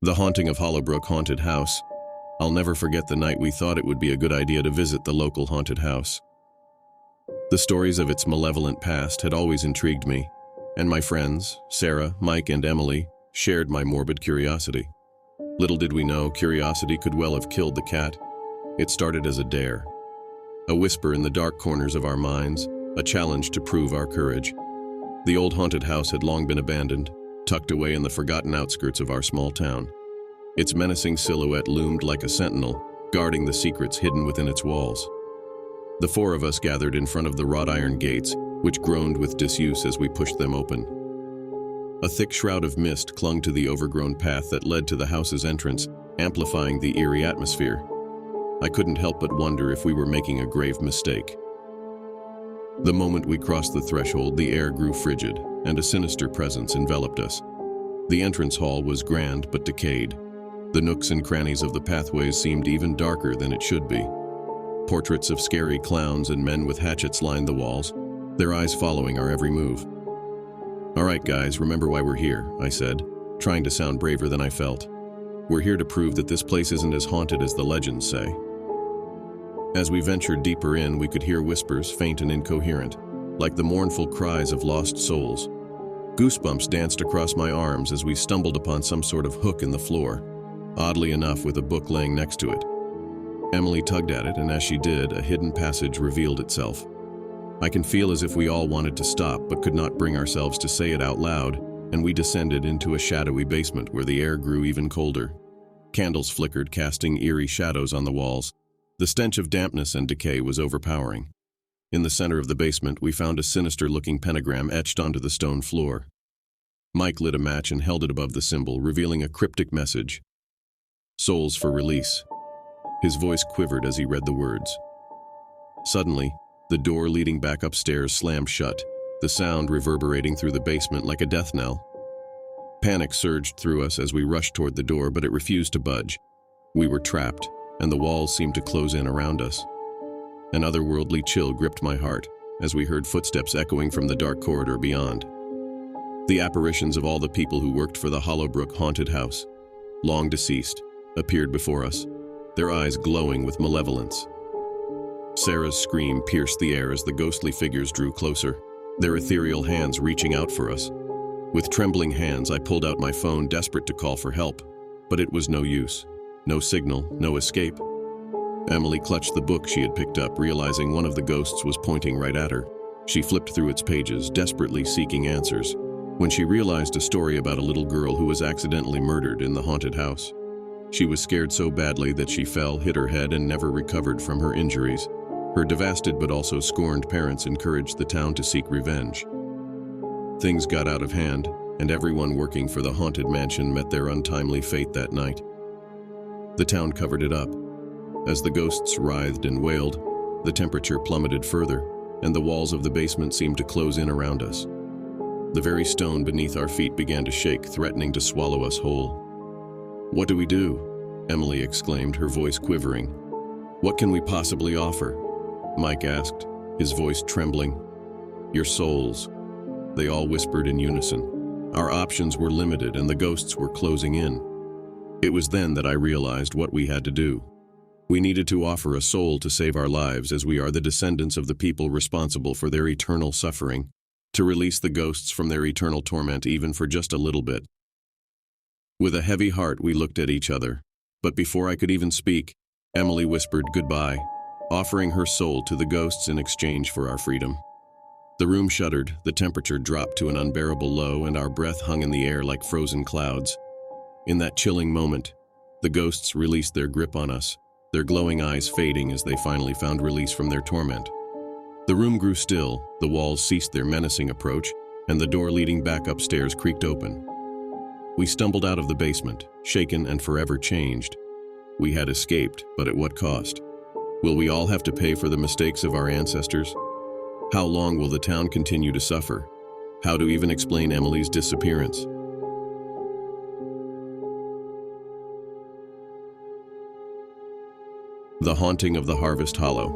The Haunting of Hollowbrook Haunted House. I'll never forget the night we thought it would be a good idea to visit the local haunted house. The stories of its malevolent past had always intrigued me, and my friends, Sarah, Mike, and Emily, shared my morbid curiosity. Little did we know, curiosity could well have killed the cat. It started as a dare, a whisper in the dark corners of our minds, a challenge to prove our courage. The old haunted house had long been abandoned, tucked away in the forgotten outskirts of our small town. Its menacing silhouette loomed like a sentinel, guarding the secrets hidden within its walls. The four of us gathered in front of the wrought iron gates, which groaned with disuse as we pushed them open. A thick shroud of mist clung to the overgrown path that led to the house's entrance, amplifying the eerie atmosphere. I couldn't help but wonder if we were making a grave mistake. The moment we crossed the threshold, the air grew frigid, and a sinister presence enveloped us. The entrance hall was grand but decayed. The nooks and crannies of the pathways seemed even darker than it should be. Portraits of scary clowns and men with hatchets lined the walls, their eyes following our every move. "All right, guys, remember why we're here," I said, trying to sound braver than I felt. "We're here to prove that this place isn't as haunted as the legends say." As we ventured deeper in, we could hear whispers, faint and incoherent, like the mournful cries of lost souls. Goosebumps danced across my arms as we stumbled upon some sort of hook in the floor, oddly enough with a book laying next to it. Emily tugged at it, and as she did, a hidden passage revealed itself. I can feel as if we all wanted to stop but could not bring ourselves to say it out loud, and we descended into a shadowy basement where the air grew even colder. Candles flickered, casting eerie shadows on the walls. The stench of dampness and decay was overpowering. In the center of the basement, we found a sinister-looking pentagram etched onto the stone floor. Mike lit a match and held it above the symbol, revealing a cryptic message: "Souls for release." His voice quivered as he read the words. Suddenly, the door leading back upstairs slammed shut, the sound reverberating through the basement like a death knell. Panic surged through us as we rushed toward the door, but it refused to budge. We were trapped, and the walls seemed to close in around us. An otherworldly chill gripped my heart as we heard footsteps echoing from the dark corridor beyond. The apparitions of all the people who worked for the Hollowbrook haunted house, long deceased, appeared before us, their eyes glowing with malevolence. Sarah's scream pierced the air as the ghostly figures drew closer, their ethereal hands reaching out for us. With trembling hands, I pulled out my phone, desperate to call for help, but it was no use. No signal, no escape. Emily clutched the book she had picked up, realizing one of the ghosts was pointing right at her. She flipped through its pages, desperately seeking answers, when she realized a story about a little girl who was accidentally murdered in the haunted house. She was scared so badly that she fell, hit her head, and never recovered from her injuries. Her devastated but also scorned parents encouraged the town to seek revenge. Things got out of hand, and everyone working for the haunted mansion met their untimely fate that night. The town covered it up. As the ghosts writhed and wailed, the temperature plummeted further, and the walls of the basement seemed to close in around us. The very stone beneath our feet began to shake, threatening to swallow us whole. "What do we do?" Emily exclaimed, her voice quivering. "What can we possibly offer?" Mike asked, his voice trembling. "Your souls," they all whispered in unison. Our options were limited, and the ghosts were closing in. It was then that I realized what we had to do. We needed to offer a soul to save our lives, as we are the descendants of the people responsible for their eternal suffering, to release the ghosts from their eternal torment even for just a little bit. With a heavy heart, we looked at each other, but before I could even speak, Emily whispered goodbye, offering her soul to the ghosts in exchange for our freedom. The room shuddered, the temperature dropped to an unbearable low, and our breath hung in the air like frozen clouds. In that chilling moment, the ghosts released their grip on us, their glowing eyes fading as they finally found release from their torment. The room grew still, the walls ceased their menacing approach, and the door leading back upstairs creaked open. We stumbled out of the basement, shaken and forever changed. We had escaped, but at what cost? Will we all have to pay for the mistakes of our ancestors? How long will the town continue to suffer? How to even explain Emily's disappearance? The Haunting of the Harvest Hollow.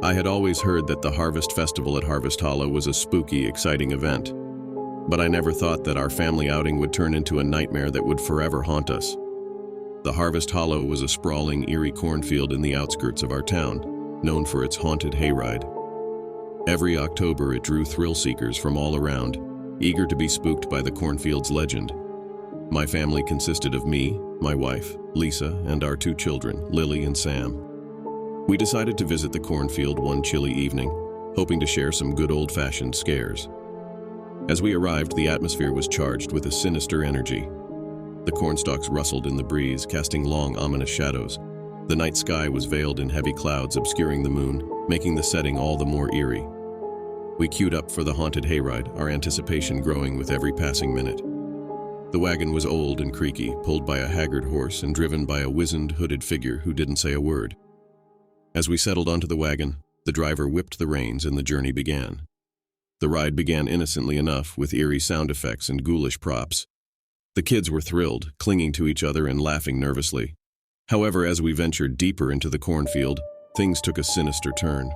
I had always heard that the Harvest Festival at Harvest Hollow was a spooky, exciting event. But I never thought that our family outing would turn into a nightmare that would forever haunt us. The Harvest Hollow was a sprawling, eerie cornfield in the outskirts of our town, known for its haunted hayride. Every October it drew thrill-seekers from all around, eager to be spooked by the cornfield's legend. My family consisted of me, my wife, Lisa, and our 2 children, Lily and Sam. We decided to visit the cornfield one chilly evening, hoping to share some good old-fashioned scares. As we arrived, the atmosphere was charged with a sinister energy. The cornstalks rustled in the breeze, casting long, ominous shadows. The night sky was veiled in heavy clouds, obscuring the moon, making the setting all the more eerie. We queued up for the haunted hayride, our anticipation growing with every passing minute. The wagon was old and creaky, pulled by a haggard horse and driven by a wizened, hooded figure who didn't say a word. As we settled onto the wagon, the driver whipped the reins and the journey began. The ride began innocently enough, with eerie sound effects and ghoulish props. The kids were thrilled, clinging to each other and laughing nervously. However, as we ventured deeper into the cornfield, things took a sinister turn.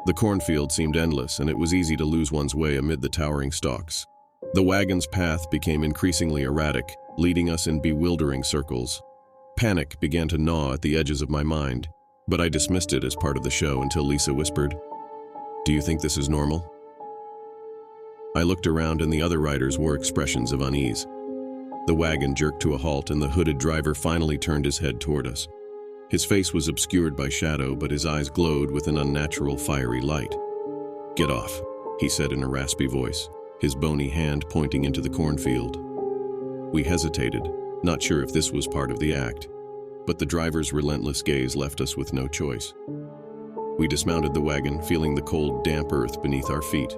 The cornfield seemed endless, and it was easy to lose one's way amid the towering stalks. The wagon's path became increasingly erratic, leading us in bewildering circles. Panic began to gnaw at the edges of my mind, but I dismissed it as part of the show until Lisa whispered, "Do you think this is normal?" I looked around and the other riders wore expressions of unease. The wagon jerked to a halt and the hooded driver finally turned his head toward us. His face was obscured by shadow, but his eyes glowed with an unnatural fiery light. "Get off," he said in a raspy voice, his bony hand pointing into the cornfield. We hesitated, not sure if this was part of the act, but the driver's relentless gaze left us with no choice. We dismounted the wagon, feeling the cold, damp earth beneath our feet.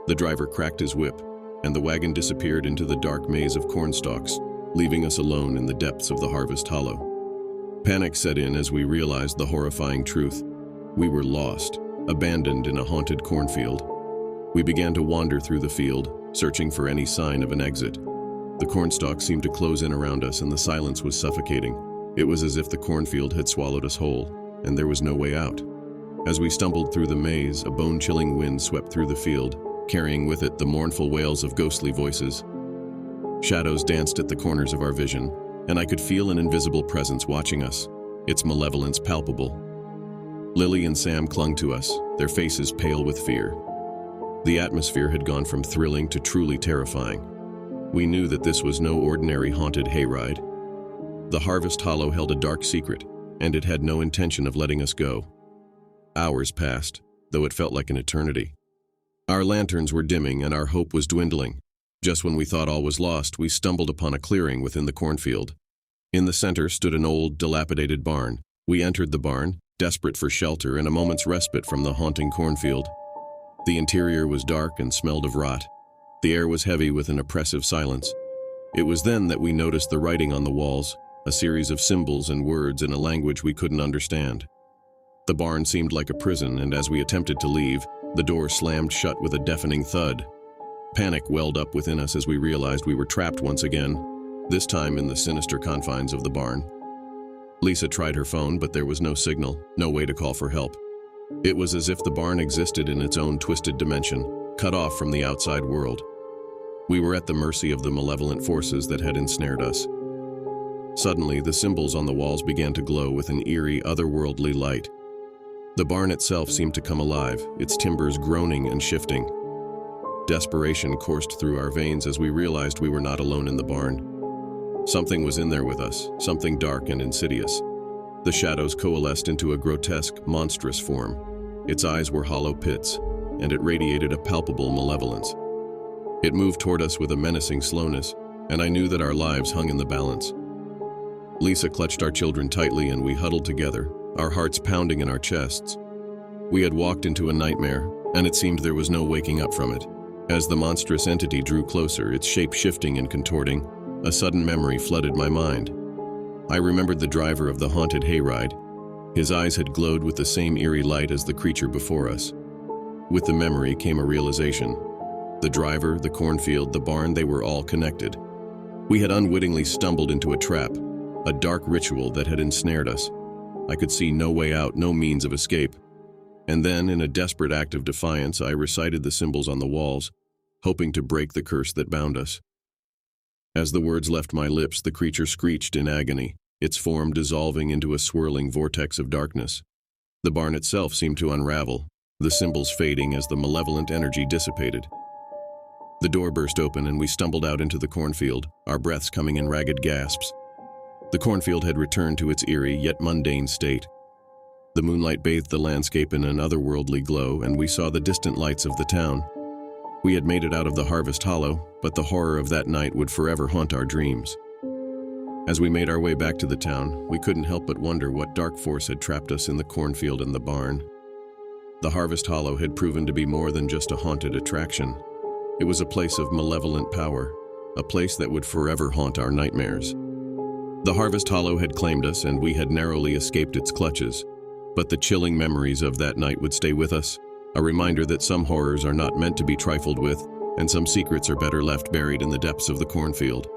The driver cracked his whip, and the wagon disappeared into the dark maze of cornstalks, leaving us alone in the depths of the Harvest Hollow. Panic set in as we realized the horrifying truth. We were lost, abandoned in a haunted cornfield. We began to wander through the field, searching for any sign of an exit. The cornstalks seemed to close in around us and the silence was suffocating. It was as if the cornfield had swallowed us whole, and there was no way out. As we stumbled through the maze, a bone-chilling wind swept through the field, carrying with it the mournful wails of ghostly voices. Shadows danced at the corners of our vision, and I could feel an invisible presence watching us, its malevolence palpable. Lily and Sam clung to us, their faces pale with fear. The atmosphere had gone from thrilling to truly terrifying. We knew that this was no ordinary haunted hayride. The Harvest Hollow held a dark secret, and it had no intention of letting us go. Hours passed, though it felt like an eternity. Our lanterns were dimming and our hope was dwindling. Just when we thought all was lost, we stumbled upon a clearing within the cornfield. In the center stood an old, dilapidated barn. We entered the barn, desperate for shelter and a moment's respite from the haunting cornfield. The interior was dark and smelled of rot. The air was heavy with an oppressive silence. It was then that we noticed the writing on the walls, a series of symbols and words in a language we couldn't understand. The barn seemed like a prison, and as we attempted to leave, the door slammed shut with a deafening thud. Panic welled up within us as we realized we were trapped once again, this time in the sinister confines of the barn. Lisa tried her phone, but there was no signal, no way to call for help. It was as if the barn existed in its own twisted dimension, cut off from the outside world. We were at the mercy of the malevolent forces that had ensnared us. Suddenly, the symbols on the walls began to glow with an eerie, otherworldly light. The barn itself seemed to come alive, its timbers groaning and shifting. Desperation coursed through our veins as we realized we were not alone in the barn. Something was in there with us, something dark and insidious. The shadows coalesced into a grotesque, monstrous form. Its eyes were hollow pits, and it radiated a palpable malevolence. It moved toward us with a menacing slowness, and I knew that our lives hung in the balance. Lisa clutched our children tightly and we huddled together, our hearts pounding in our chests. We had walked into a nightmare, and it seemed there was no waking up from it. As the monstrous entity drew closer, its shape shifting and contorting, a sudden memory flooded my mind. I remembered the driver of the haunted hayride. His eyes had glowed with the same eerie light as the creature before us. With the memory came a realization. The driver, the cornfield, the barn, they were all connected. We had unwittingly stumbled into a trap, a dark ritual that had ensnared us. I could see no way out, no means of escape. And then, in a desperate act of defiance, I recited the symbols on the walls, hoping to break the curse that bound us. As the words left my lips, the creature screeched in agony, its form dissolving into a swirling vortex of darkness. The barn itself seemed to unravel, the symbols fading as the malevolent energy dissipated. The door burst open and we stumbled out into the cornfield, our breaths coming in ragged gasps. The cornfield had returned to its eerie yet mundane state. The moonlight bathed the landscape in an otherworldly glow, and we saw the distant lights of the town. We had made it out of the harvest hollow, but the horror of that night would forever haunt our dreams. As we made our way back to the town, we couldn't help but wonder what dark force had trapped us in the cornfield and the barn. The harvest hollow had proven to be more than just a haunted attraction. It was a place of malevolent power, a place that would forever haunt our nightmares. The harvest hollow had claimed us, and we had narrowly escaped its clutches. But the chilling memories of that night would stay with us, a reminder that some horrors are not meant to be trifled with, and some secrets are better left buried in the depths of the cornfield.